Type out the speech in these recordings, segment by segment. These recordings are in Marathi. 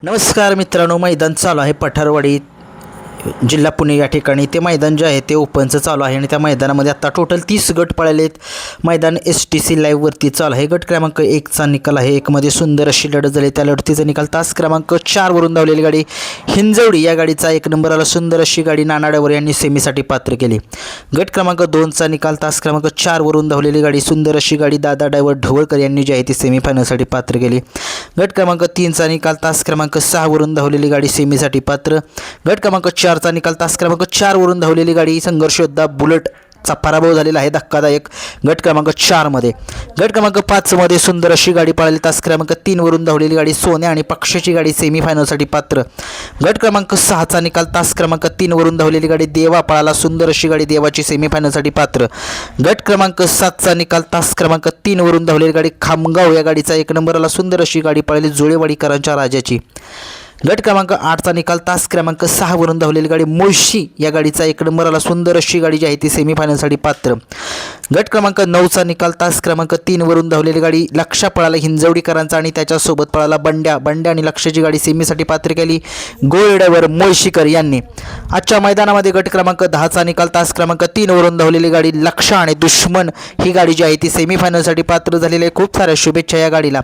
नमस्कार मित्रांनो, मैदान चालू आहे पठारवाडी जिल्हा पुणे या ठिकाणी. ते मैदान जे आहे ते ओपनचं चालू आहे आणि त्या मैदानामध्ये आता टोटल 30 गट पळाले आहेत. मैदान STC लाईव्हवरती चालू आहे. गट क्रमांक 1चा निकाल आहे. एकमध्ये सुंदर अशी लढत झाली. त्या लढतीचा निकाल तास क्रमांक 4 वरून धावलेली गाडी हिंजवडी या गाडीचा 1 नंबर आला. सुंदर अशी गाडी नाना ड्रायव्हर यांनी सेमीसाठी पात्र केली. गट क्रमांक 2चा निकाल तास क्रमांक 4 वरून धावलेली गाडी सुंदर अशी गाडी दादा ड्रायव्हर ढवळकर यांनी जी आहे ती सेमीफायनलसाठी पात्र केली. गट क्रमांक 3चा निकाल तास क्रमांक 6 वरून धावलेली गाडी सेमीसाठी पात्र. गट क्रमांक 4चा निकाल तास क्रमांक 4 वरून धावलेली गाडी संघर्ष योद्धा बुलेटचा पराभव झालेला आहे धक्कादायक गट क्रमांक 4 मध्ये. गट क्रमांक 5 मध्ये सुंदर अशी गाडी पळाली. तास क्रमांक 3 वरून धावलेली गाडी सोन्या आणि पक्षाची गाडी सेमीफायनलसाठी पात्र. गट क्रमांक 6चा निकाल तास क्रमांक 3 वरून धावलेली गाडी देवा पळाला. सुंदर अशी गाडी देवाची सेमीफायनलसाठी पात्र. गट क्रमांक 7चा निकाल तास क्रमांक 3 वरून धावलेली गाडी खामगाव या गाडीचा 1 नंबर आला. सुंदर अशी गाडी पळाली जुळेवाडीकरांच्या राजाची. गट क्रमांक 8चा निकाल तास क्रमांक 6 वरून धावलेली गाडी मुळशी या गाडीचा 1 नंबर आला. सुंदर अशी गाडी जी आहे ती सेमीफायनलसाठी पात्र. गट क्रमांक 9चा निकाल तास क्रमांक 3 वरून धावलेली गाडी लक्षा पळाला हिंजवडीकरांचा आणि त्याच्यासोबत पळाला बंड्या आणि लक्षाची गाडी सेमीसाठी पात्र केली गोल ड्रायव्हर मुळशीकर यांनी. आजच्या मैदानामध्ये गट क्रमांक 10चा निकाल तास क्रमांक 3 वरून धावलेली गाडी लक्षा आणि दुश्मन ही गाडी जी आहे ती सेमीफायनलसाठी पात्र झालेली आहे. खूप साऱ्या शुभेच्छा या गाडीला.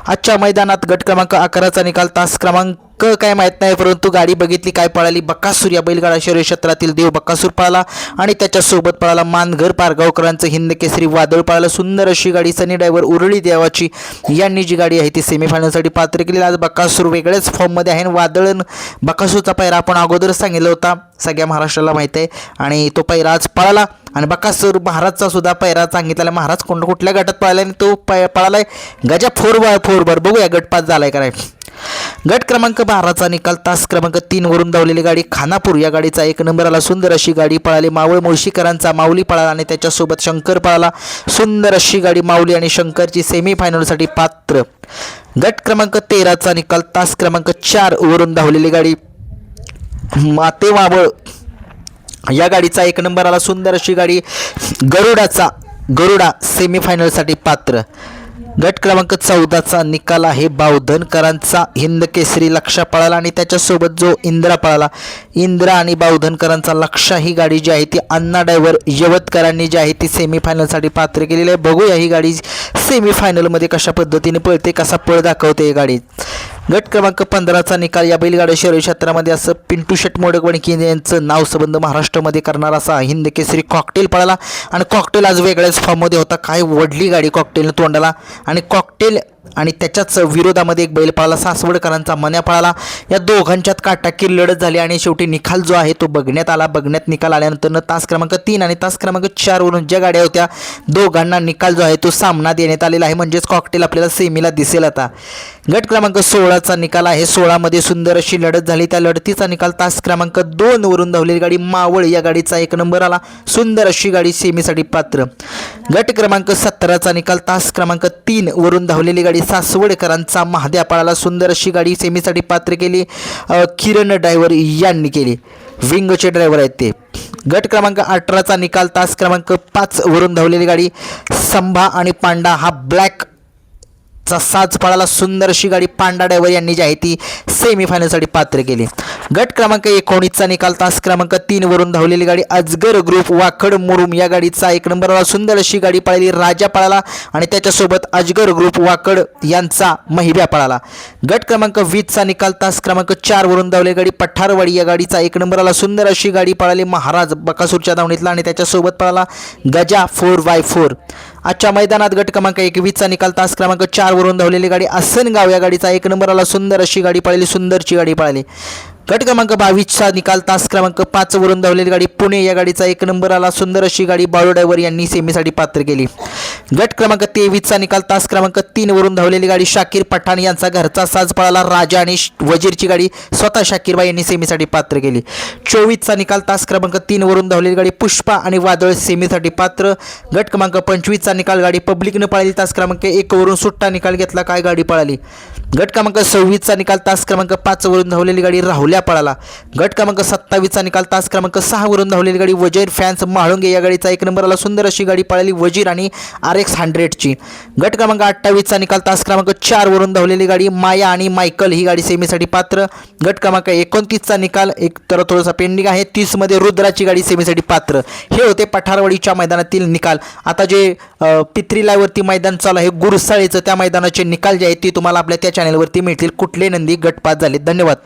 आजच्या मैदानात गट क्रमांक 11चा निकाल तास क्रमांक काय माहीत नाही, परंतु गाडी बघितली काय पळाली. बकासूर या बैलगाडा शर्यत क्षेत्रातील देव बकासूर पळाला आणि त्याच्यासोबत पळाला मानघर पारगावकरांचं हिंद केसरी वादळ पळाला. सुंदर अशी गाडी सनी ड्रायव्हर उरळी देवाची यांनी जी गाडी आहे ती सेमीफायनलसाठी पात्र केली. आज बकासूर वेगळ्याच फॉर्ममध्ये आहे. वादळ बकासूरचा पैरा आपण अगोदर सांगितला होता, सगळ्या महाराष्ट्राला माहीत आहे आणि तो पैरा आज पळाला. आणि बकासूर महाराजचा सुद्धा पैरा सांगितलेला. महाराज कुठल्या गटात पळाला आणि तो पळालाय गजा 4x4 बघूया गटपास झालाय काय. गट क्रमांक 12चा निकाल तास क्रमांक 3 वरून धावलेली गाडी खानापूर या गाडीचा 1 नंबर आला. सुंदर अशी गाडी पळाली. मावळ मुळशीकरांचा माऊली पळाला आणि त्याच्यासोबत शंकर पळाला. सुंदर अशी गाडी माऊली आणि शंकरची सेमीफायनलसाठी पात्र. गट क्रमांक 13चा निकाल तास क्रमांक 4 वरून धावलेली गाडी माते मावळ या गाडीचा 1 नंबर आला. सुंदर अशी गाडी गरुडा सेमीफायनलसाठी पात्र. गट क्रमांक 14चा निकाल आहे बावधनकरांचा हिंद केसरी लक्षा पळाला आणि त्याच्यासोबत जो इंद्रा पळाला. इंद्रा आणि बावधनकरांचा लक्षा ही गाडी जी आहे ती अण्णा ड्रायव्हर यवतकरांनी जी आहे ती सेमीफायनलसाठी पात्र केलेली आहे. बघूया ही गाडी सेमीफायनलमध्ये कशा पद्धतीने पळते, कसा पळ दाखवते ही गाडी. गट क्रमांक 15चा निकाल या बैलगाड्या शर्यत क्षेत्रामध्ये असं पिंटू शेट मोडकवणकी यांचं नाव संबंध महाराष्ट्रामध्ये करणारा असा हिंद केसरी कॉकटेल पळाला आणि कॉकटेल आज वेगळ्याच फॉर्ममध्ये होता. काय वडली गाडी कॉकटेलनं तोंडाला आणि कॉकटेल आणि त्याच्याच विरोधामध्ये एक बैल पळाला सासवडकरांचा मन्या पळाला. या दोघांच्यात काटाकीर लढत झाली आणि शेवटी निकाल जो आहे तो बघण्यात आला. निकाल आल्यानंतर तास क्रमांक 3 आणि तास क्रमांक 4 वरून ज्या गाड्या होत्या दोघांना निकाल जो आहे तो सामना देण्यात आलेला आहे. म्हणजेच कॉकटेल आपल्याला सेमीला दिसेल आता. गट क्रमांक 16चा निकाल आहे. 16मध्ये सुंदर अशी लढत झाली. त्या लढतीचा निकाल तास क्रमांक 2 वरून धावलेली गाडी मावळ या गाडीचा 1 नंबर आला. सुंदर अशी गाडी सेमीसाठी पात्र. गट क्रमांक 17चा निकाल तास क्रमांक 3 वरून धावलेली गाडी सासवडकरांचा महाद्या पळाला. सुंदर अशी गाडी सेमीसाठी पात्र केली किरण ड्रायव्हर यांनी केली. विंगचे ड्रायव्हर आहेत ते. गट क्रमांक 18चा निकाल तास क्रमांक 5 वरून धावलेली गाडी संभा आणि पांडा हा ब्लॅक चा साज पळाला. सुंदर अशी गाडी पांडा ड्रायव्हर यांनी जी आहे ती सेमीफायनलसाठी पात्र केली. गट क्रमांक 19चा निकाल तास क्रमांक 3 वरून धावलेली गाडी अजगर ग्रुप वाखड मुरुम या गाडीचा 1 नंबर आला. सुंदर अशी गाडी पळाली. राजा पळाला आणि त्याच्यासोबत अजगर ग्रुप वाकड यांचा महिब्या पळाला. गट क्रमांक 20चा निकाल तास क्रमांक 4 वरून धावलेली गाडी पठारवाडी या गाडीचा 1 नंबर आला. सुंदर अशी गाडी पळाली महाराज बकासूरच्या धावणीतला आणि त्याच्यासोबत पळाला गजा 4x4. आजच्या मैदानात गट क्रमांक 21चा निकाल तास क्रमांक 4 वरून धावलेली गाडी आसनगाव या गाडीचा 1 नंबर आला. सुंदर अशी गाडी पळाली. सुंदरची गाडी पळाली. गट क्रमांक 22चा निकाल तास क्रमांक 5 वरून धावलेली गाडी पुणे या गाडीचा 1 नंबर आला. सुंदर अशी गाडी बाळू ड्रायव्हर यांनी सेमीसाठी पात्र केली. गट क्रमांक 23चा निकाल तास क्रमांक 3 वरून धावलेली गाडी शाकीर पठाण यांचा घरचा साज पळाला. राजा आणि वजीरची गाडी स्वतः शाकीरबाई यांनी सेमीसाठी पात्र केली. 24चा निकाल तास क्रमांक 3 वरून धावलेली गाडी पुष्पा आणि वादळ सेमीसाठी पात्र. गट क्रमांक 25चा निकाल गाडी पब्लिकनं पळाली. तास क्रमांक 1 वरून सुट्टा निकाल घेतला. काय गाडी पळाली. गट क्रमांक 26चा निकाल तास क्रमांक 5 वरून धावलेली गाडी राहुल्या पळाला. गट क्रमांक 27चा निकाल तास क्रमांक 6 वरून धावलेली गाडी वजीर फॅन्स म्हाळुंगे या गाडीचा 1 नंबर आला. सुंदर अशी गाडी पळाली. वजीर आणि RS RX 100ची. गट क्रमांक 28चा निकाल तास क्रमांक 4 वरून धावलेली गाडी माया आणि मायकल ही गाडी सेमीसाठी पात्र. गट क्रमांक 29चा निकाल एक तर थोडासा पेंडिंग आहे. 30 मध्ये रुद्राची गाडी सेमीसाठी पात्र. हे होते पठारवाडीच्या मैदानातील निकाल. आता जे पित्री लाईव्हवरती मैदान चालू आहे गुरसाळेचं, त्या मैदानाचे निकाल जे आहेत ते तुम्हाला आपल्या त्या चॅनलवरती मिळतील. कुठले नंदी गटपात झाले. धन्यवाद.